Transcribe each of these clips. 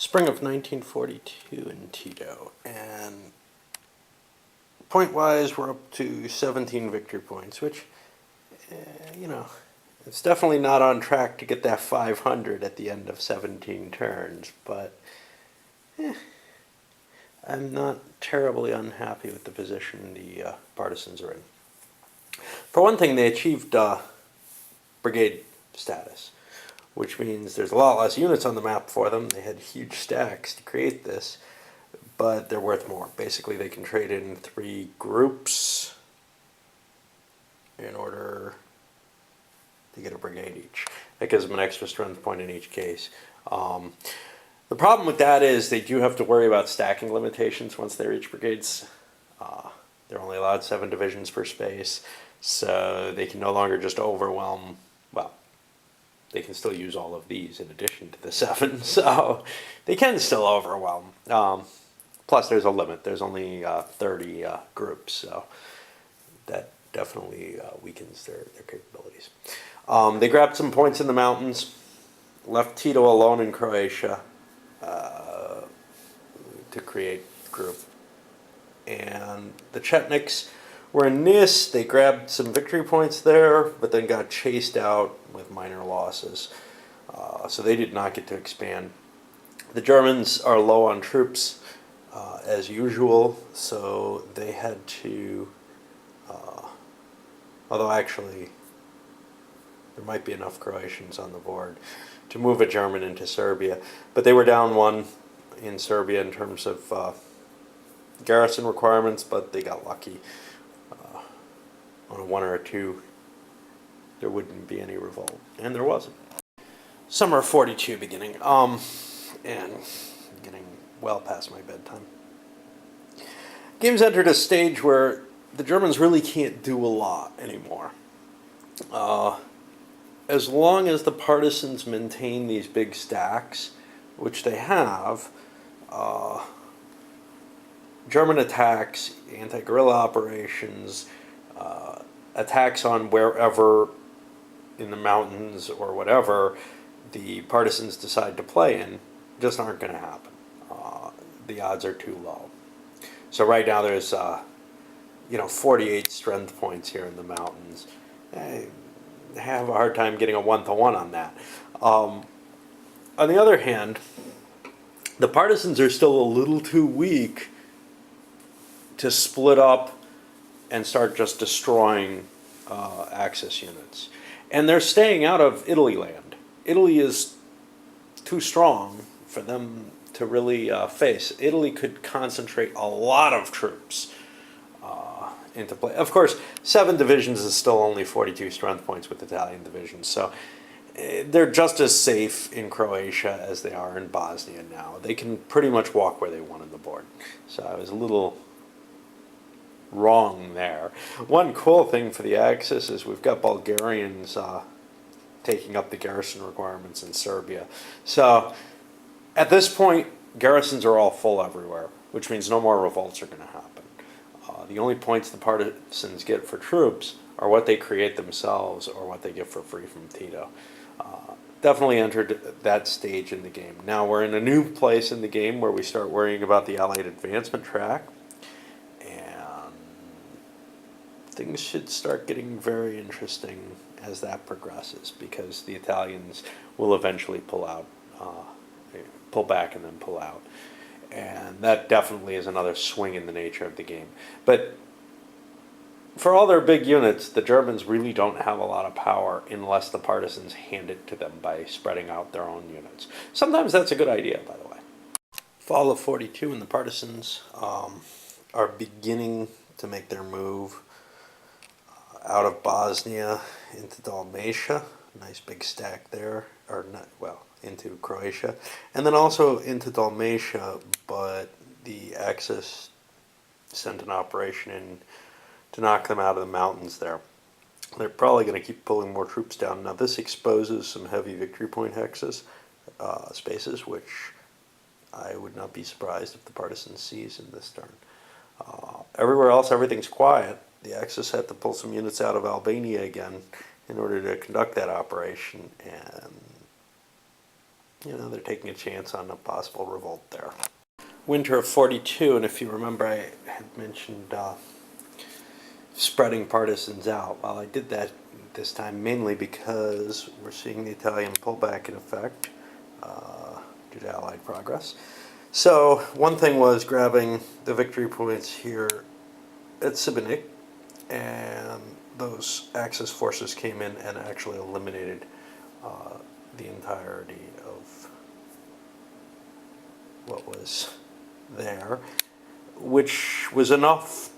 Spring of 1942 in Tito, and point-wise, we're up to 17 victory points, which, you know, it's definitely not on track to get that 500 at the end of 17 turns, but I'm not terribly unhappy with the position the partisans are in. For one thing, they achieved brigade status, which means there's a lot less units on the map for them. They had huge stacks to create this, but they're worth more. Basically, they can trade in 3 groups in order to get a brigade each. That gives them an extra strength point in each case. The problem with that is they do have to worry about stacking limitations once they reach brigades. They're only allowed 7 divisions per space, so they can no longer just overwhelm, well, they can still use all of these in addition to the 7, so they can still overwhelm. Plus there's a limit, there's only 30 groups, so that definitely weakens their capabilities. They grabbed some points in the mountains, left Tito alone in Croatia to create the group. And the Chetniks were in Nis. They grabbed some victory points there, but then got chased out with minor losses. So they did not get to expand. The Germans are low on troops, as usual, so they had to, although actually there might be enough Croatians on the board to move a German into Serbia, but they were down 1 in Serbia in terms of garrison requirements, but they got lucky. On a 1 or a 2, there wouldn't be any revolt, and there wasn't. Summer of 42 beginning, and getting well past my bedtime. Game's entered a stage where the Germans really can't do a lot anymore. As long as the partisans maintain these big stacks, which they have, German attacks, anti-guerrilla operations, attacks on wherever in the mountains or whatever the partisans decide to play in just aren't going to happen. The odds are too low. So right now there's 48 strength points here in the mountains. I have a hard time getting a 1-to-1 on that. On the other hand, the partisans are still a little too weak to split up and start just destroying Axis units. And they're staying out of Italy land. Italy is too strong for them to really face. Italy could concentrate a lot of troops into play. Of course, 7 divisions is still only 42 strength points with Italian divisions, so they're just as safe in Croatia as they are in Bosnia now. They can pretty much walk where they want on the board. So I was a little wrong there. One cool thing for the Axis is we've got Bulgarians taking up the garrison requirements in Serbia. So at this point, garrisons are all full everywhere, which means no more revolts are going to happen. The only points the partisans get for troops are what they create themselves or what they get for free from Tito. Definitely entered that stage in the game. Now we're in a new place in the game where we start worrying about the Allied advancement track, and things should start getting very interesting as that progresses, because the Italians will eventually pull back and then pull out. And that definitely is another swing in the nature of the game. But for all their big units, the Germans really don't have a lot of power unless the partisans hand it to them by spreading out their own units. Sometimes that's a good idea, by the way. Fall of 42 and the partisans are beginning to make their move out of Bosnia into Dalmatia. Nice big stack there, or not, well, into Croatia, and then also into Dalmatia, but the Axis sent an operation in to knock them out of the mountains there. They're probably going to keep pulling more troops down. Now this exposes some heavy victory point hexes, spaces, which I would not be surprised if the partisans seize in this turn. Everywhere else, everything's quiet. The Axis had to pull some units out of Albania again in order to conduct that operation, and they're taking a chance on a possible revolt there. Winter of 42, and if you remember, I had mentioned spreading partisans out. Well, I did that this time mainly because we're seeing the Italian pullback in effect due to Allied progress. So one thing was grabbing the victory points here at Siboney, and those Axis forces came in and actually eliminated the entirety of what was there, which was enough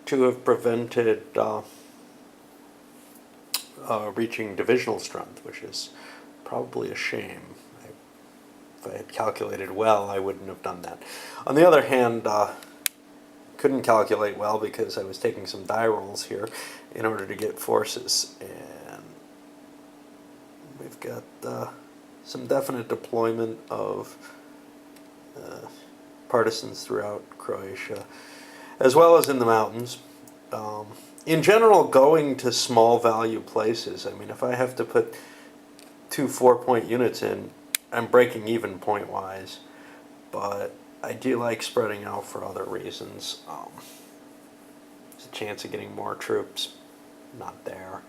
to have prevented reaching divisional strength, which is probably a shame. If I had calculated well, I wouldn't have done that. On the other hand, couldn't calculate well because I was taking some die rolls here in order to get forces, and we've got some definite deployment of partisans throughout Croatia, as well as in the mountains. In general, going to small value places, I mean, if I have to put 2 4-point units in, I'm breaking even point-wise, but I do like spreading out for other reasons. There's a chance of getting more troops. Not there.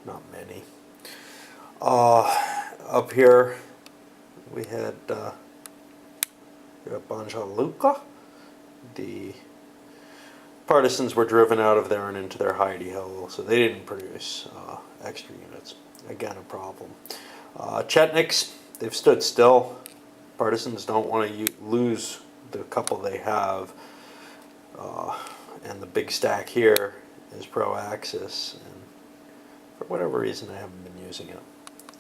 Not many. Up here, we had Banja Luka. The partisans were driven out of there and into their hidey hole, so they didn't produce extra units. Again, a problem. Chetniks, they've stood still. Partisans don't want to lose the couple they have, and the big stack here is pro-Axis, and for whatever reason I haven't been using it.